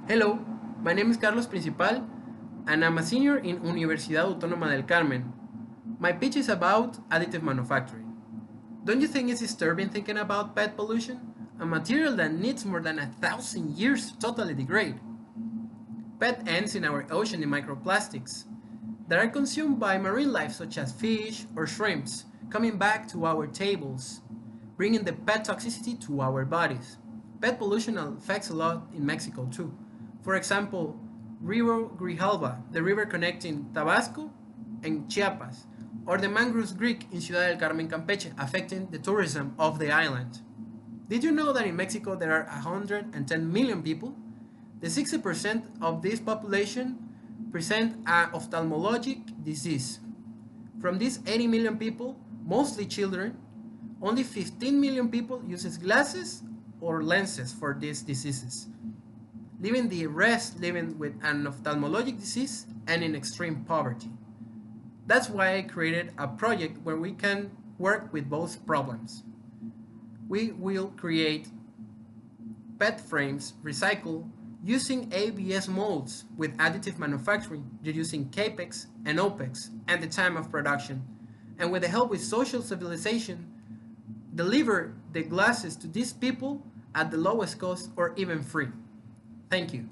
Hello, my name is Carlos Principal and I'm a senior in Universidad Autónoma del Carmen. My pitch is about additive manufacturing. Don't you think it's disturbing thinking about pet pollution? A material that needs more than 1,000 years to totally degrade. PET ends in our ocean in microplastics that are consumed by marine life such as fish or shrimps, coming back to our tables, bringing the pet toxicity to our bodies. Pet pollution affects a lot in Mexico too. For example, Rio Grijalva, the river connecting Tabasco and Chiapas, or the mangroves creek in Ciudad del Carmen, Campeche, affecting the tourism of the island. Did you know that in Mexico there are 110 million people? The 60% of this population present an ophthalmologic disease. From these 80 million people, mostly children, only 15 million people uses glasses or lenses for these diseases, leaving the rest living with an ophthalmologic disease and in extreme poverty. That's why I created a project where we can work with both problems. We will create PET frames recycled using ABS molds with additive manufacturing, reducing capex and opex and the time of production, and with the help with social civilization, deliver the glasses to these people at the lowest cost or even free. Thank you.